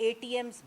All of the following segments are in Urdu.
ATMs,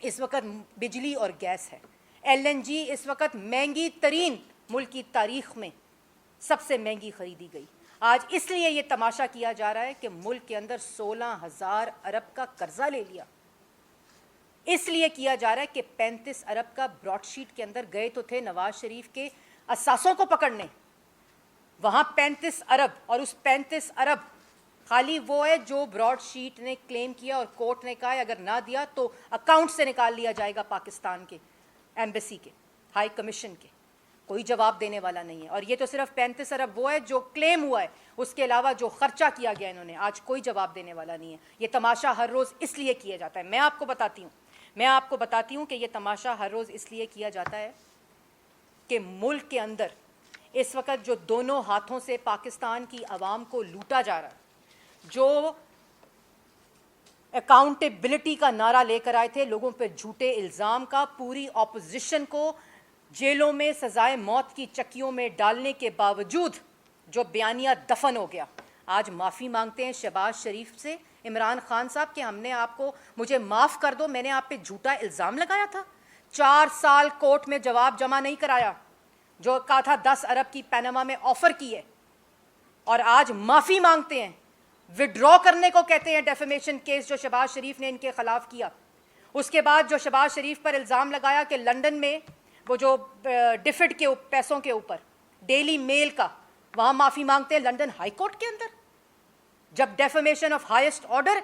اس وقت بجلی اور گیس ہے. LNG اس وقت مہنگی ترین ملک کی تاریخ میں سب سے مہنگی خریدی گئی. آج اس لیے یہ تماشا کیا جا رہا ہے کہ ملک کے اندر 16,000 ارب کا قرضہ لے لیا. اس لیے کیا جا رہا ہے کہ 35 ارب کا براڈ شیٹ کے اندر گئے تو تھے نواز شریف کے اثاثوں کو پکڑنے. وہاں 35 ارب اور اس 35 ارب خالی وہ ہے جو براڈ شیٹ نے کلیم کیا اور کورٹ نے کہا ہے اگر نہ دیا تو اکاؤنٹ سے نکال لیا جائے گا پاکستان کے ایمبیسی کے, ہائی کمیشن کے. کوئی جواب دینے والا نہیں ہے. اور یہ تو صرف 35 ارب وہ ہے جو کلیم ہوا ہے, اس کے علاوہ جو خرچہ کیا گیا انہوں نے, آج کوئی جواب دینے والا نہیں ہے. یہ تماشا ہر روز اس لیے کیا جاتا ہے. میں آپ کو بتاتی ہوں کہ یہ تماشا ہر روز اس لیے کیا جاتا ہے کہ ملک کے اندر اس وقت جو دونوں ہاتھوں سے پاکستان کی عوام کو لوٹا جا رہا ہے, جو اکاؤنٹیبلٹی کا نعرہ لے کر آئے تھے, لوگوں پہ جھوٹے الزام کا, پوری اپوزیشن کو جیلوں میں سزائے موت کی چکیوں میں ڈالنے کے باوجود جو بیانیہ دفن ہو گیا, آج معافی مانگتے ہیں شہباز شریف سے, عمران خان صاحب کہ ہم نے آپ کو, مجھے معاف کر دو, میں نے آپ پہ جھوٹا الزام لگایا تھا. 4 سال کورٹ میں جواب جمع نہیں کرایا, جو کہا تھا 10 ارب کی پیناما میں آفر کی ہے, اور آج معافی مانگتے ہیں. وڈرا کرنے کو کہتے ہیں ڈیفیمیشن کیس جو شہباز شریف نے ان کے خلاف کیا. اس کے بعد جو شہباز شریف پر الزام لگایا کہ لنڈن میں وہ جو ڈفڈ کے پیسوں کے اوپر ڈیلی میل کا, وہاں معافی مانگتے ہیں لنڈن ہائی کورٹ کے اندر, جب ڈیفیمیشن آف ہائیسٹ آرڈر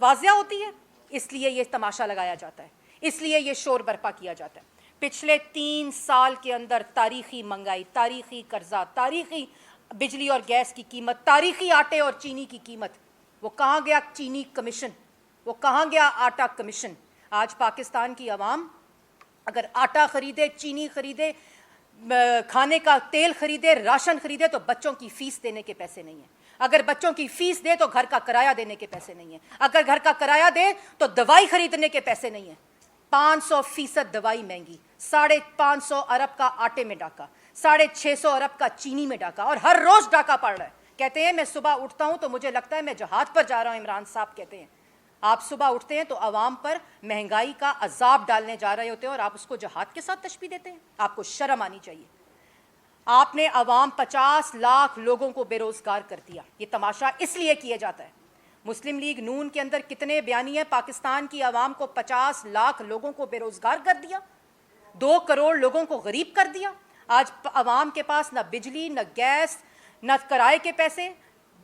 واضح ہوتی ہے. اس لیے یہ تماشا لگایا جاتا ہے, اس لیے یہ شور برپا کیا جاتا ہے. پچھلے 3 سال کے اندر تاریخی مہنگائی, تاریخی قرضہ, تاریخی بجلی اور گیس کی قیمت, تاریخی آٹے اور چینی کی قیمت. وہ کہاں گیا چینی کمیشن, وہ کہاں گیا آٹا کمیشن. آج پاکستان کی عوام اگر آٹا خریدے, چینی خریدے, کھانے کا تیل خریدے, راشن خریدے, تو بچوں کی فیس دینے کے پیسے نہیں ہیں. اگر بچوں کی فیس دے تو گھر کا کرایہ دینے کے پیسے نہیں ہیں. اگر گھر کا کرایہ دے تو دوائی خریدنے کے پیسے نہیں ہیں. 500% دوائی مہنگی, 550 ارب کا آٹے میں ڈاکہ, 650 ارب کا چینی میں ڈاکہ, اور ہر روز ڈاکہ پڑ رہا ہے. کہتے ہیں میں صبح اٹھتا ہوں تو مجھے لگتا ہے میں جہاد پر جا رہا ہوں. عمران صاحب کہتے ہیں آپ صبح اٹھتے ہیں تو عوام پر مہنگائی کا عذاب ڈالنے جا رہے ہوتے ہیں, اور آپ اس کو جہاد کے ساتھ تشبیہ دیتے ہیں. آپ کو شرم آنی چاہیے. آپ نے عوام 50 لاکھ لوگوں کو بے روزگار کر دیا. یہ تماشا اس لیے کیا جاتا ہے. مسلم لیگ نون کے اندر کتنے بیانیے, پاکستان کی عوام کو 50 لاکھ لوگوں کو بے روزگار کر دیا, 2 کروڑ لوگوں کو غریب کر دیا. آج عوام کے پاس نہ بجلی, نہ گیس, نہ کرائے کے پیسے,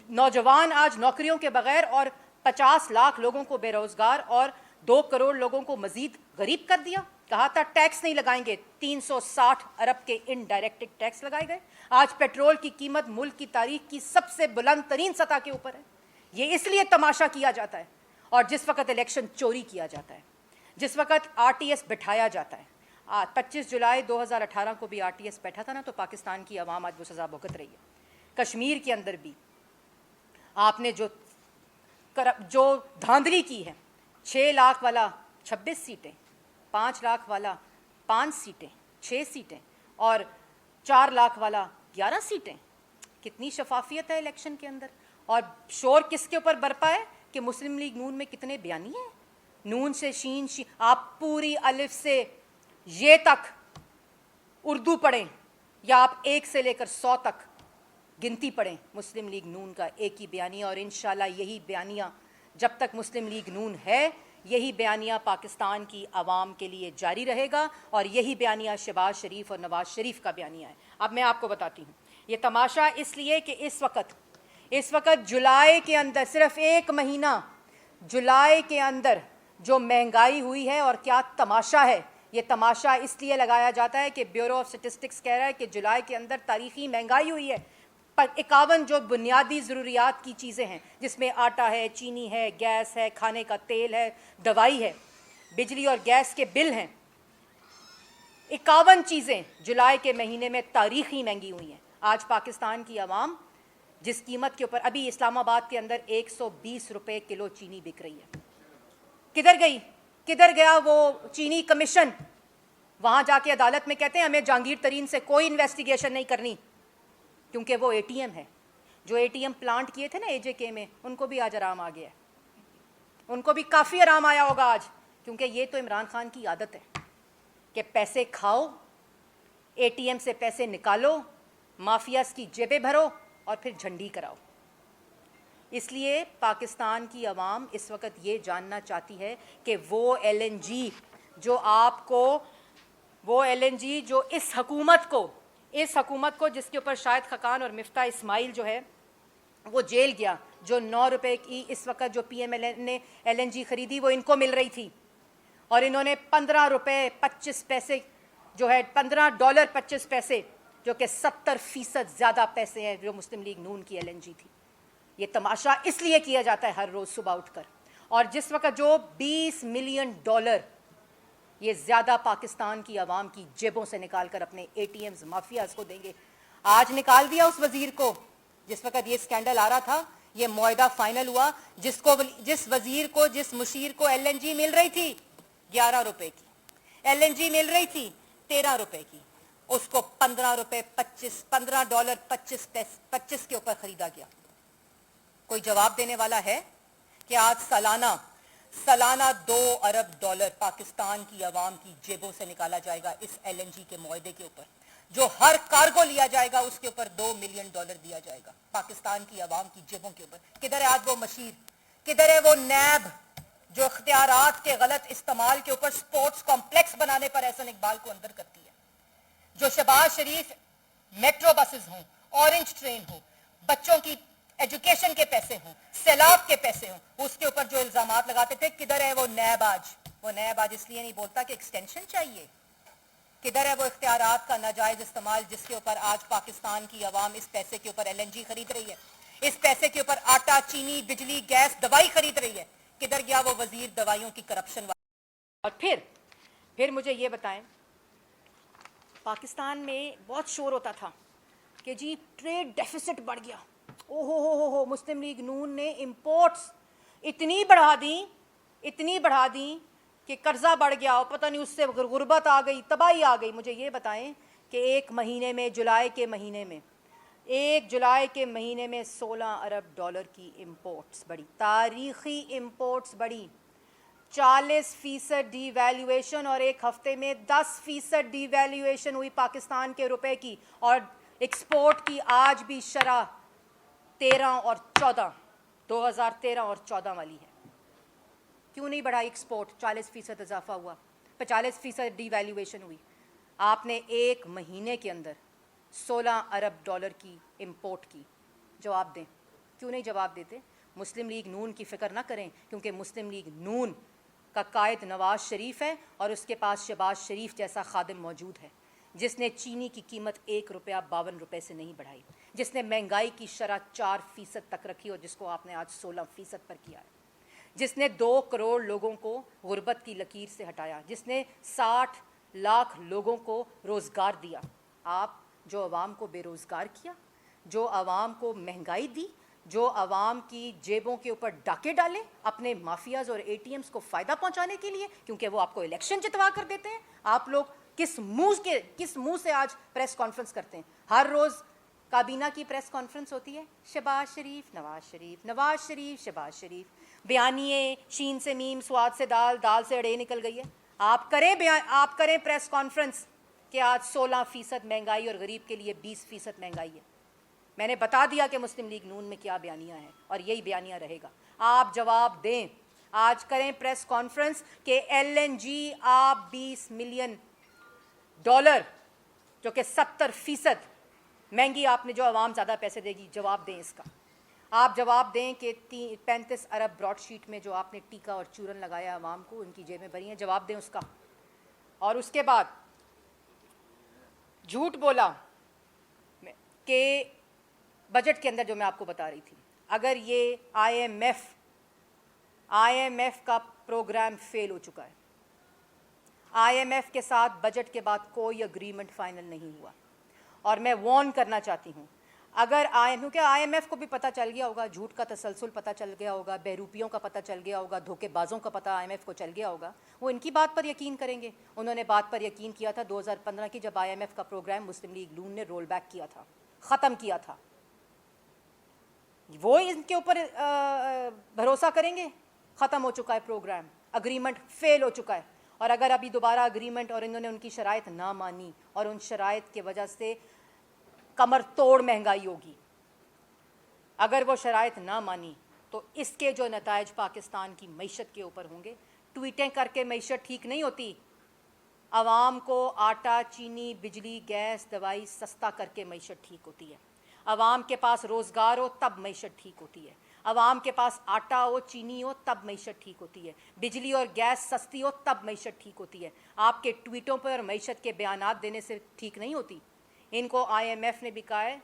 نوجوان آج نوکریوں کے بغیر, اور 50 لاکھ لوگوں کو بے روزگار اور 2 کروڑ لوگوں کو مزید غریب کر دیا. کہا تھا ٹیکس نہیں لگائیں گے, 360 ارب کے انڈائریکٹ ٹیکس لگائے گئے. آج پیٹرول کی قیمت ملک کی تاریخ کی سب سے بلند ترین سطح کے اوپر ہے. یہ اس لیے تماشا کیا جاتا ہے. اور جس وقت الیکشن چوری کیا جاتا ہے, جس وقت RTS بٹھایا جاتا ہے, 25 جولائی 2018 کو بھی RTS بیٹھا تھا نا, تو پاکستان کی عوام آج وہ سزا بھگت رہی ہے. کشمیر کے اندر بھی آپ نے جو دھاندلی کی ہے, 6 لاکھ والا 26 سیٹیں, 5 لاکھ والا 5 سیٹیں, 6 سیٹیں, اور 4 لاکھ والا 11 سیٹیں. کتنی شفافیت ہے الیکشن کے اندر. اور شور کس کے اوپر برپا ہے کہ مسلم لیگ نون میں کتنے بیانی ہیں. نون سے شین, آپ پوری الف سے یہ تک اردو پڑھیں, یا آپ 1 سے لے کر 100 تک گنتی پڑھیں, مسلم لیگ نون کا ایک ہی بیانیہ. اور انشاءاللہ یہی بیانیہ جب تک مسلم لیگ نون ہے, یہی بیانیہ پاکستان کی عوام کے لیے جاری رہے گا, اور یہی بیانیہ شہباز شریف اور نواز شریف کا بیانیہ ہے. اب میں آپ کو بتاتی ہوں یہ تماشا اس لیے کہ اس وقت جولائی کے اندر, صرف 1 مہینہ جولائی کے اندر جو مہنگائی ہوئی ہے, اور کیا تماشا ہے. یہ تماشا اس لیے لگایا جاتا ہے کہ بیورو آف اسٹیٹسٹکس کہہ رہا ہے کہ جولائی کے اندر تاریخی مہنگائی ہوئی ہے. 51 جو بنیادی ضروریات کی چیزیں ہیں, جس میں آٹا ہے, چینی ہے, گیس ہے, کھانے کا تیل ہے, دوائی ہے, بجلی اور گیس کے بل ہیں, 51 چیزیں جولائی کے مہینے میں تاریخی مہنگی ہوئی ہیں. آج پاکستان کی عوام جس قیمت کے اوپر, ابھی اسلام آباد کے اندر 120 روپے کلو چینی بک رہی ہے. کدھر گیا وہ چینی کمیشن. وہاں جا کے عدالت میں کہتے ہیں ہمیں جہانگیر ترین سے کوئی انویسٹیگیشن نہیں کرنی, کیونکہ وہ ATM ہے. جو ATM پلانٹ کیے تھے نا AJK میں, ان کو بھی آج آرام آ گیا ہے. ان کو بھی کافی آرام آیا ہوگا آج, کیونکہ یہ تو عمران خان کی عادت ہے کہ پیسے کھاؤ, اے ٹی ایم سے پیسے نکالو, مافیاز کی جیبیں بھرو اور پھر جھنڈی کراؤ. اس لیے پاکستان کی عوام اس وقت یہ جاننا چاہتی ہے کہ وہ ایل این جی جو آپ کو, وہ ایل این جی جو اس حکومت کو جس کے اوپر شاہد خاقان اور مفتاح اسماعیل جو ہے وہ جیل گیا, جو 9 روپے کی اس وقت جو پی ایم ایل این نے ایل این جی خریدی وہ ان کو مل رہی تھی, اور انہوں نے 15 روپے 25 پیسے جو ہے $15.25 جو کہ 70% زیادہ پیسے ہیں جو مسلم لیگ نون کی ایل این جی تھی. یہ تماشا اس لیے کیا جاتا ہے ہر روز صبح اٹھ کر, اور جس وقت جو $20 ملین یہ زیادہ پاکستان کی عوام کی جیبوں سے نکال کر اپنے اے ٹی ایمز مافیاز کو دیں گے. آج نکال دیا اس وزیر کو, جس وقت یہ اسکینڈل آ رہا تھا یہ معاہدہ فائنل ہوا, جس وزیر کو, جس مشیر کو ایل این جی مل رہی تھی 11 روپے کی, ایل این جی مل رہی تھی 13 روپے کی, اس کو $15.25 کے اوپر خریدا گیا. کوئی جواب دینے والا ہے کہ آج سالانہ $2 ارب پاکستان کی عوام کی جیبوں سے نکالا جائے گا اس ایل این جی کے معاہدے کے اوپر, جو ہر کارگو لیا جائے گا اس کے اوپر $2 ملین دیا جائے گا پاکستان کی عوام کی جیبوں کے اوپر. کدھر ہے آج وہ مشیر, کدھر ہے وہ نیب جو اختیارات کے غلط استعمال کے اوپر سپورٹس کمپلیکس بنانے پر احسن اقبال کو اندر کرتی ہے, جو شہباز شریف میٹرو بسز ہوں, اورنج ٹرین ہو, بچوں کی ایجوکیشن کے پیسے ہوں, سیلاب کے پیسے ہوں, اس کے اوپر جو الزامات لگاتے تھے. کدھر ہے وہ نیب آج؟ وہ نیب آج اس لیے نہیں بولتا کہ ایکسٹینشن چاہیے. کدھر ہے وہ اختیارات کا ناجائز استعمال جس کے اوپر آج پاکستان کی عوام اس پیسے کے اوپر ایل این جی خرید رہی ہے, اس پیسے کے اوپر آٹا, چینی, بجلی, گیس, دوائی خرید رہی ہے. کدھر گیا وہ وزیر دوائیوں کی کرپشن والا؟ اور پھر مجھے یہ بتائیں, پاکستان میں بہت شور ہوتا تھا کہ جی ٹریڈ ڈیفیسٹ بڑھ گیا, ہو مسلم لیگ نون نے امپورٹس اتنی بڑھا دیں کہ قرضہ بڑھ گیا, اور پتہ نہیں اس سے غربت آ گئی, تباہی آ گئی. مجھے یہ بتائیں کہ ایک مہینے میں, جولائی کے مہینے میں $16 ارب کی امپورٹس بڑھی, تاریخی امپورٹس بڑھی. 40% ڈی ویلیویشن, اور ایک ہفتے میں 10% ڈی ویلیویشن ہوئی پاکستان کے روپے کی, اور ایکسپورٹ کی آج بھی شرح 2013 اور 14 والی ہے. کیوں نہیں بڑھا ایکسپورٹ؟ 40% اضافہ ہوا, 40% ڈی ویلیویشن ہوئی. آپ نے ایک مہینے کے اندر $16 ارب کی امپورٹ کی. جواب دیں, کیوں نہیں جواب دیتے؟ مسلم لیگ نون کی فکر نہ کریں, کیونکہ مسلم لیگ نون کا قائد نواز شریف ہے, اور اس کے پاس شہباز شریف جیسا خادم موجود ہے جس نے چینی کی قیمت $1.52 سے نہیں بڑھائی, جس نے مہنگائی کی شرح 4% تک رکھی اور جس کو آپ نے آج 16% پر کیا ہے, جس نے 2 کروڑ لوگوں کو غربت کی لکیر سے ہٹایا, جس نے 60 لاکھ لوگوں کو روزگار دیا. آپ جو عوام کو بے روزگار کیا, جو عوام کو مہنگائی دی, جو عوام کی جیبوں کے اوپر ڈاکے ڈالے اپنے مافیاز اور اے ٹی ایمز کو فائدہ پہنچانے کے لیے, کیونکہ وہ آپ کو الیکشن جتوا کر دیتے ہیں. آپ لوگ کس منہ سے آج پریس کانفرنس کرتے ہیں؟ ہر روز کابینہ کی پریس کانفرنس ہوتی ہے, شہباز شریف, نواز شریف, شہباز شریف, بیانیے شین سے میم, سواد سے دال, دال سے اڑے نکل گئی ہے. آپ کریں پریس کانفرنس کہ آج 16% مہنگائی اور غریب کے لیے 20% مہنگائی ہے. میں نے بتا دیا کہ مسلم لیگ نون میں کیا بیانیہ ہے, اور یہی بیانیہ رہے گا. آپ جواب دیں, آج کریں پریس کانفرنس کہ ایل این جی آپ $20 ملین جو کہ 70% مہنگی, آپ نے جو عوام زیادہ پیسے دے گی, جواب دیں اس کا. آپ جواب دیں کہ 35 ارب براڈ شیٹ میں جو آپ نے ٹیکا اور چورن لگایا عوام کو, ان کی جیبیں بھری ہیں, جواب دیں اس کا. اور اس کے بعد جھوٹ بولا کہ بجٹ کے اندر جو میں آپ کو بتا رہی تھی, اگر یہ آئی ایم ایف کا پروگرام فیل ہو چکا ہے, آئی ایم ایف کے ساتھ بجٹ کے بعد کوئی اگریمنٹ فائنل نہیں ہوا, اور میں وارن کرنا چاہتی ہوں, اگر کیونکہ آئی ایم ایف کو بھی پتہ چل گیا ہوگا, جھوٹ کا تسلسل پتہ چل گیا ہوگا, بہروپیوں کا پتہ چل گیا ہوگا, دھوکے بازوں کا پتہ آئی ایم ایف کو چل گیا ہوگا, وہ ان کی بات پر یقین کریں گے. انہوں نے بات پر یقین کیا تھا 2015 کی, جب آئی ایم ایف کا پروگرام مسلم لیگ نون نے رول بیک کیا تھا, ختم کیا تھا. وہ ان کے اوپر بھروسہ کریں گے؟ ختم ہو چکا ہے پروگرام. اگریمنٹ فیل ہو چکا ہے، اور اگر ابھی دوبارہ اگریمنٹ اور انہوں نے ان کی شرائط نہ مانی اور ان شرائط کی وجہ سے کمر توڑ مہنگائی ہوگی، اگر وہ شرائط نہ مانی تو اس کے جو نتائج پاکستان کی معیشت کے اوپر ہوں گے. ٹویٹیں کر کے معیشت ٹھیک نہیں ہوتی. عوام کو آٹا، چینی، بجلی، گیس، دوائی سستا کر کے معیشت ٹھیک ہوتی ہے. عوام کے پاس روزگار ہو تب معیشت ٹھیک ہوتی ہے. عوام کے پاس آٹا ہو، چینی ہو تب معیشت ٹھیک ہوتی ہے. بجلی اور گیس سستی ہو تب معیشت ٹھیک ہوتی ہے. آپ کے ٹویٹوں پر معیشت کے بیانات دینے سے ٹھیک نہیں ہوتی. ان کو IMF نے بھی کہا ہے،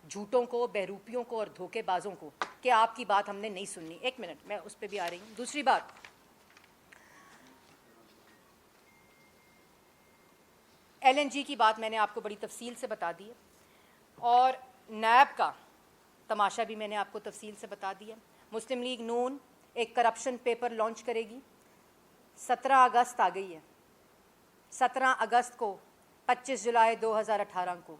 جھوٹوں کو، بہروپیوں کو اور دھوکے بازوں کو، کہ آپ کی بات ہم نے نہیں سننی. ایک منٹ، میں اس پہ بھی آ رہی ہوں. دوسری بات، LNG کی بات میں نے آپ کو بڑی تفصیل سے بتا دی ہے، اور نیب کا تماشا بھی میں نے آپ کو تفصیل سے بتا دیا. مسلم لیگ نون ایک کرپشن پیپر لانچ کرے گی. 17 اگست آ گئی ہے. 17 اگست کو 25 جولائی 2018 کو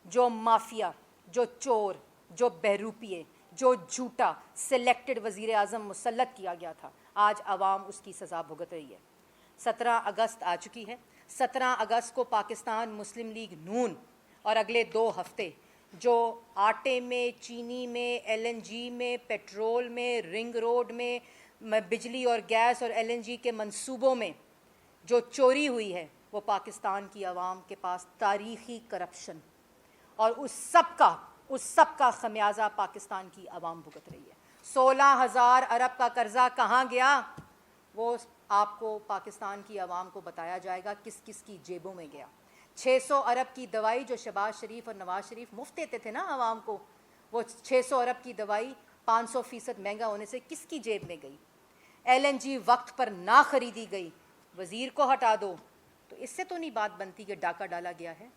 جو مافیا، جو چور، جو بہروپیے، جو جھوٹا سلیکٹڈ وزیر اعظم مسلط کیا گیا تھا، آج عوام اس کی سزا بھگت رہی ہے. 17 اگست آ چکی ہے. 17 اگست کو پاکستان مسلم لیگ نون اور اگلے 2 ہفتے جو آٹے میں، چینی میں، LNG میں، پیٹرول میں، رنگ روڈ میں، بجلی اور گیس اور LNG کے منصوبوں میں جو چوری ہوئی ہے، وہ پاکستان کی عوام کے پاس تاریخی کرپشن، اور اس سب کا خمیازہ پاکستان کی عوام بھگت رہی ہے. 16,000 ارب کا قرضہ کہاں گیا، وہ آپ کو پاکستان کی عوام کو بتایا جائے گا کس کس کی جیبوں میں گیا. 600 ارب کی دوائی جو شہباز شریف اور نواز شریف مفت دیتے تھے نا عوام کو، وہ 600 ارب کی دوائی 500% مہنگا ہونے سے کس کی جیب میں گئی. LNG وقت پر نہ خریدی گئی، وزیر کو ہٹا دو، تو اس سے تو نہیں بات بنتی کہ ڈاکہ ڈالا گیا ہے.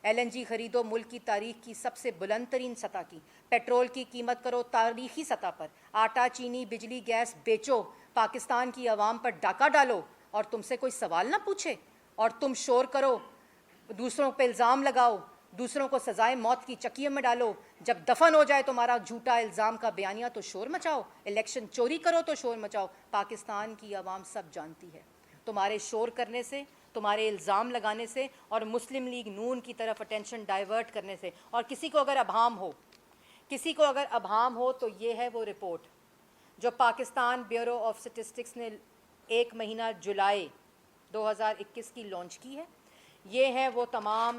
LNG خریدو ملک کی تاریخ کی سب سے بلند ترین سطح کی. پیٹرول کی قیمت کرو تاریخی سطح پر. آٹا، چینی، بجلی، گیس بیچو، پاکستان کی عوام پر ڈاکہ ڈالو، اور تم سے کوئی سوال نہ پوچھے، اور تم شور کرو، دوسروں پہ الزام لگاؤ، دوسروں کو سزائے موت کی چکیوں میں ڈالو. جب دفن ہو جائے تمہارا جھوٹا الزام کا بیانیہ تو شور مچاؤ. الیکشن چوری کرو تو شور مچاؤ. پاکستان کی عوام سب جانتی ہے تمہارے شور کرنے سے، تمہارے الزام لگانے سے، اور مسلم لیگ نون کی طرف اٹینشن ڈائیورٹ کرنے سے. اور کسی کو اگر ابہام ہو تو یہ ہے وہ رپورٹ جو پاکستان بیورو آف سٹیٹسٹکس نے 1 مہینہ جولائی 2021 کی لانچ کی ہے. یہ ہے وہ تمام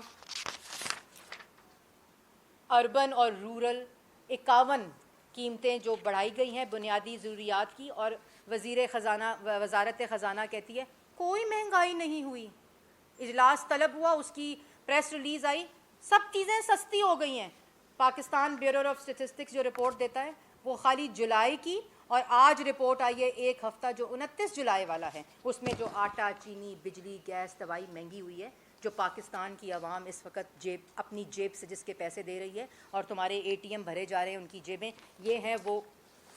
اربن اور رورل 51 قیمتیں جو بڑھائی گئی ہیں بنیادی ضروریات کی، اور وزارت خزانہ کہتی ہے کوئی مہنگائی نہیں ہوئی. اجلاس طلب ہوا، اس کی پریس ریلیز آئی، سب چیزیں سستی ہو گئی ہیں. پاکستان بیورو آف اسٹیٹسٹکس جو رپورٹ دیتا ہے وہ خالی جولائی کی، اور آج رپورٹ آئی ہے 1 ہفتہ جو 29 جولائی والا ہے، اس میں جو آٹا، چینی، بجلی، گیس، دوائی مہنگی ہوئی ہے، جو پاکستان کی عوام اس وقت اپنی جیب سے جس کے پیسے دے رہی ہے، اور تمہارے ATM بھرے جا رہے ہیں ان کی جیبیں. یہ ہیں وہ،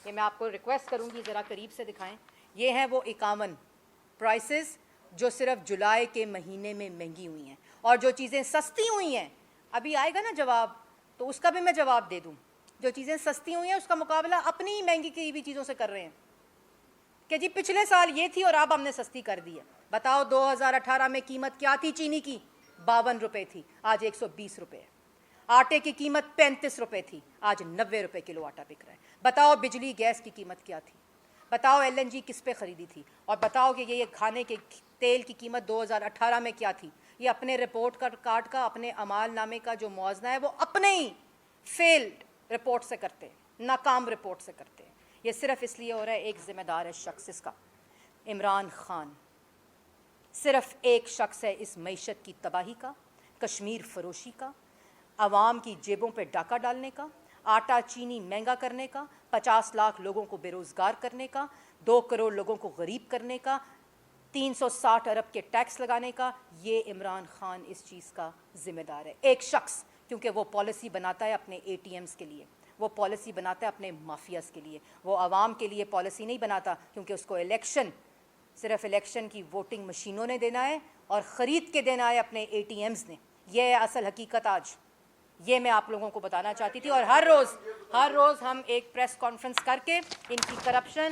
یہ میں آپ کو ریکویسٹ کروں گی ذرا قریب سے دکھائیں. یہ ہیں وہ 51 پرائسز جو صرف جولائی کے مہینے میں مہنگی ہوئی ہیں. اور جو چیزیں سستی ہوئی ہیں، ابھی آئے گا نا جواب تو اس کا بھی میں جواب دے دوں. جو چیزیں سستی ہوئی ہیں اس کا مقابلہ اپنی ہی مہنگی کی ہوئی چیزوں سے کر رہے ہیں کہ جی پچھلے سال یہ تھی اور اب ہم نے سستی کر دی ہے. بتاؤ 2018 میں قیمت کیا تھی چینی کی؟ 52 روپے تھی، آج 120 روپے ہے. آٹے کی قیمت 35 روپے تھی، آج 90 روپے کلو آٹا بک رہا ہے. بتاؤ بجلی گیس کی قیمت کیا تھی؟ بتاؤ LNG کس پہ خریدی تھی؟ اور بتاؤ کہ یہ کھانے کے تیل کی قیمت 2018 میں کیا تھی؟ یہ اپنے رپورٹ کارڈ کا، اپنے اعمال نامے کا جو موازنہ ہے وہ اپنے ہی فیلڈ رپورٹ سے کرتے ہیں، ناکام رپورٹ سے کرتے ہیں. یہ صرف اس لیے ہو رہا ہے ایک ذمہ دار ہے شخص اس کا، عمران خان. صرف ایک شخص ہے اس معیشت کی تباہی کا، کشمیر فروشی کا، عوام کی جیبوں پہ ڈاکہ ڈالنے کا، آٹا چینی مہنگا کرنے کا، 50 لاکھ لوگوں کو بے روزگار کرنے کا، 2 کروڑ لوگوں کو غریب کرنے کا، 360 ارب کے ٹیکس لگانے کا. یہ عمران خان اس چیز کا ذمہ دار ہے، ایک شخص، کیونکہ وہ پالیسی بناتا ہے اپنے ATMs کے لیے، وہ پالیسی بناتا ہے اپنے مافیاز کے لیے. وہ عوام کے لیے پالیسی نہیں بناتا، کیونکہ اس کو صرف الیکشن کی ووٹنگ مشینوں نے دینا ہے اور خرید کے دینا ہے اپنے ATMs نے. یہ ہے اصل حقیقت. آج یہ میں آپ لوگوں کو بتانا چاہتی تھی. اور ہر روز ہم ایک پریس کانفرنس کر کے ان کی کرپشن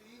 3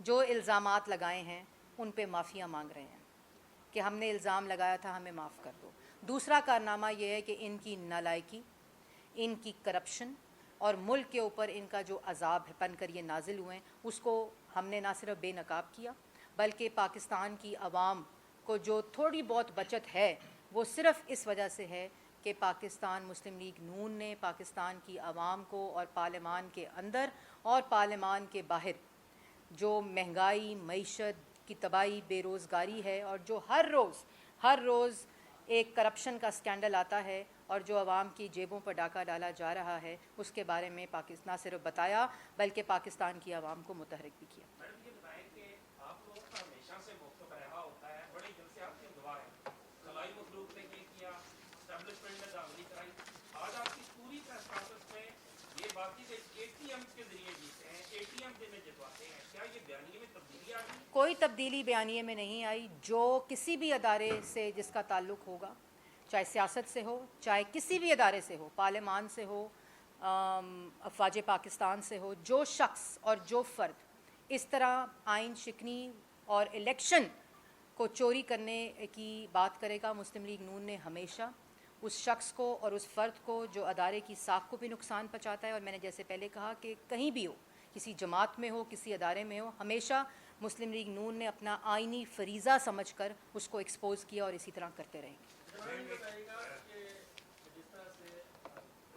جو الزامات لگائے ہیں ان پہ معافیاں مانگ رہے ہیں کہ ہم نے الزام لگایا تھا, ہمیں معاف کر دو. دوسرا کارنامہ یہ ہے کہ ان کی نالائکی, ان کی کرپشن اور ملک کے اوپر ان کا جو عذاب ہے بن کر یہ نازل ہوئے ہیں, اس کو ہم نے نہ صرف بے نقاب کیا بلکہ پاکستان کی عوام کو جو تھوڑی بہت بچت ہے وہ صرف اس وجہ سے ہے کہ پاکستان مسلم لیگ نون نے پاکستان کی عوام کو اور پارلیمان کے اندر اور پارلیمان کے باہر جو مہنگائی, معیشت کی تباہی, بے روزگاری ہے, اور جو ہر روز ایک کرپشن کا سکینڈل آتا ہے اور جو عوام کی جیبوں پر ڈاکہ ڈالا جا رہا ہے, اس کے بارے میں پاکستان نہ صرف بتایا بلکہ پاکستان کی عوام کو متحرک بھی کیا. میڈم یہ بتائیں کہ آپ لوگوں کا ہمیشہ سے موقف رہا ہوتا ہے, بڑے دل سے آپ کی دعا ہے, خلائی مخلوق نے یہ کیا, اسٹیبلشمنٹ نے داخلی کرائی, آج آپ کی پوری پریس کانفرنس میں یہ بات کی کہ اے ٹی ایم کے ذریعے جیتے ہیں, اے ٹی ایم میں جتواتے ہیں, کیا یہ بیانیے میں تبدیلی آ گئی؟ کوئی تبدیلی بیانیے میں نہیں آئی. جو کسی بھی ادارے سے جس کا تعلق ہوگا, چاہے سیاست سے ہو, چاہے کسی بھی ادارے سے ہو, پارلیمان سے ہو, افواج پاکستان سے ہو, جو شخص اور جو فرد اس طرح آئین شکنی اور الیکشن کو چوری کرنے کی بات کرے گا, مسلم لیگ نون نے ہمیشہ اس شخص کو اور اس فرد کو جو ادارے کی ساکھ کو بھی نقصان پہنچاتا ہے, اور میں نے جیسے پہلے کہا کہ کہیں بھی ہو, کسی جماعت میں ہو, کسی ادارے میں ہو, ہمیشہ مسلم لیگ نون نے اپنا آئینی فریضہ سمجھ کر اس کو ایکسپوز کیا اور اسی طرح کرتے رہیں گے. بتائیے گا کہ جس طرح سے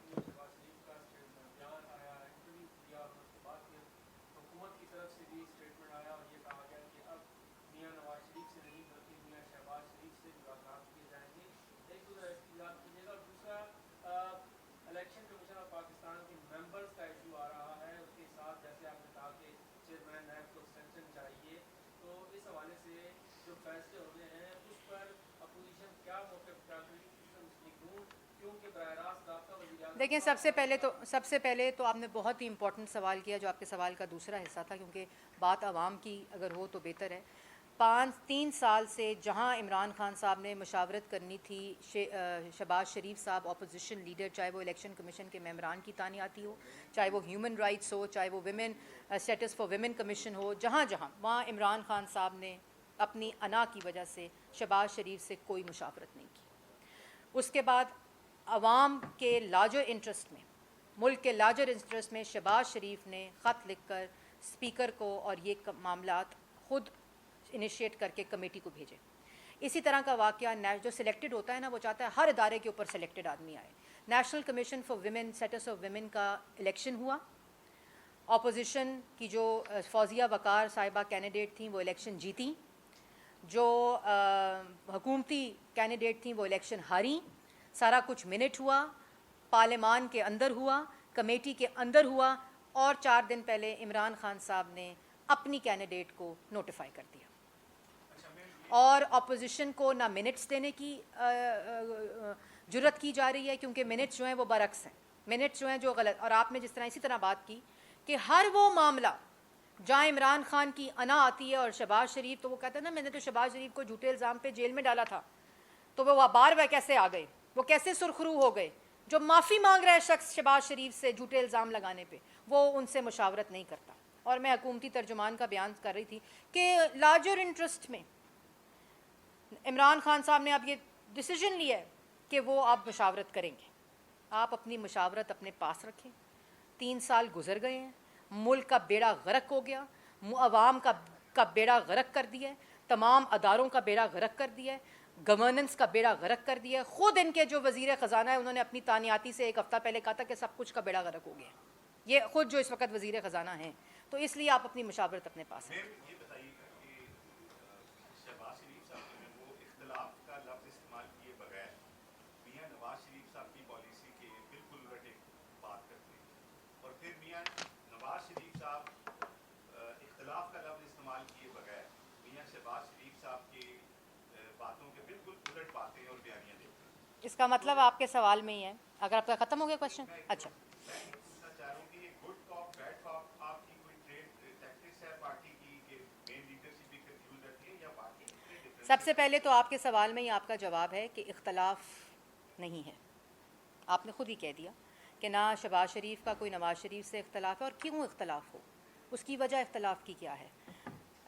شہباز شریف کا بیان آیا, انٹرویو کیا, اور اس کے بعد پھر حکومت کی طرف سے بھی اسٹیٹمنٹ آیا اور یہ کہا گیا کہ اب میاں نواز شریف سے نہیں بلکہ میاں شہباز شریف سے ملاقات کیے جائیں گے. ایک دوسرا احتجاج کیجیے گا. دوسرا الیکشن کمیشن آف پاکستان کے ممبرس کا ایشو آ رہا ہے, اس کے ساتھ جیسے آپ نے کہا کہ چیئرمین نیب کو ایکسٹینشن چاہیے, تو اس حوالے سے جو فیصلے ہونے ہیں اس پر اپوزیشن کیا موقف کیا کرے گی, کیونکہ براہ راست رابطہ وزیر اعظم. دیکھیں, سب سے پہلے تو آپ نے بہت ہی امپورٹنٹ سوال کیا, جو آپ کے سوال کا دوسرا حصہ تھا, کیونکہ بات عوام کی اگر ہو تو بہتر ہے. 3 سال سے جہاں عمران خان صاحب نے مشاورت کرنی تھی شہباز شریف صاحب اپوزیشن لیڈر, چاہے وہ الیکشن کمیشن کے ممبران کی تعیناتی ہو, چاہے وہ ہیومن رائٹس ہو, چاہے وہ women status for women commission ہو, جہاں وہاں عمران خان صاحب نے اپنی انا کی وجہ سے شہباز شریف سے کوئی مشاورت نہیں کی. اس کے بعد عوام کے لارجر انٹرسٹ میں, ملک کے لارجر انٹرسٹ میں شہباز شریف نے خط لکھ کر اسپیکر کو اور یہ معاملات خود انیشیٹ کر کے کمیٹی کو بھیجے. اسی طرح کا واقعہ جو سلیکٹڈ ہوتا ہے نا, وہ چاہتا ہے ہر ادارے کے اوپر سلیکٹڈ آدمی آئے. National commission for women status of women کا الیکشن ہوا, اپوزیشن کی جو فوزیہ وقار صاحبہ کینڈیڈیٹ تھیں وہ الیکشن جیتیں, جو حکومتی کینڈیڈیٹ تھیں وہ الیکشن ہاریں. سارا کچھ منٹ ہوا, پارلیمان کے اندر ہوا, کمیٹی کے اندر ہوا, اور 4 دن پہلے عمران خان صاحب نے اپنی کینڈیڈیٹ کو نوٹیفائی کر دیا. اور اپوزیشن کو نہ منٹس دینے کی جرت کی جا رہی ہے, کیونکہ منٹس جو ہیں وہ برعکس ہیں, منٹس جو ہیں جو غلط. اور آپ نے جس طرح اسی طرح بات کی کہ ہر وہ معاملہ جہاں عمران خان کی انا آتی ہے اور شہباز شریف, تو وہ کہتا ہے نا میں نے تو شہباز شریف کو جھوٹے الزام پہ جیل میں ڈالا تھا, تو وہ بار وہ کیسے آ گئے, وہ کیسے سرخرو ہو گئے. جو معافی مانگ رہا ہے شخص شہباز شریف سے جھوٹے الزام لگانے پہ, وہ ان سے مشاورت نہیں کرتا. اور میں حکومتی ترجمان کا بیان کر رہی تھی کہ لارجر انٹرسٹ میں عمران خان صاحب نے اب یہ ڈیسیجن لیا ہے کہ وہ اب مشاورت کریں گے. آپ اپنی مشاورت اپنے پاس رکھیں. 3 سال گزر گئے ہیں, ملک کا بیڑا غرق ہو گیا, عوام کا بیڑا غرق کر دیا ہے, تمام اداروں کا بیڑا غرق کر دیا ہے, گورننس کا بیڑا غرق کر دیا ہے. خود ان کے جو وزیر خزانہ ہے انہوں نے اپنی تعیناتی سے 1 ہفتہ پہلے کہا تھا کہ سب کچھ کا بیڑا غرق ہو گیا, یہ خود جو اس وقت وزیر خزانہ ہیں. تو اس لیے آپ اپنی مشاورت اپنے پاس رکھیں. یہ بتائیے گا کہ شہباز شریف صاحب نے وہ اختلاف کا لفظ استعمال کیے بغیر میاں نواز شریف صاحب کی پالیسی کے بالکل الٹ بات کرتے ہیں, اور پھر میاں نواز شریف صاحب اختلاف کا لفظ استعمال کیے بغیر میاں شہباز شریف صاحب کی باتوں کے بالکل الٹ باتیں اور بیانیاں دیتے ہیں. اس کا مطلب آپ کے سوال میں ہی ہے. اگر آپ کا ختم ہو گیا کوشچن. اچھا, میں یہ پوچھنا چاہ رہا ہوں کہ یہ گڈ کاپ بیڈ کاپ آپ کی کوئی ٹیکٹکس ہے پارٹی کی کہ مین لیڈرشپ بھی کنفیوز رہتی ہے, یا پارٹی سب سے پہلے تو آپ کے سوال میں ہی آپ کا جواب ہے کہ اختلاف نہیں ہے. آپ نے خود ہی کہہ دیا کہ نہ شہباز شریف کا کوئی نواز شریف سے اختلاف ہے, اور کیوں اختلاف ہو, اس کی وجہ اختلاف کی کیا ہے.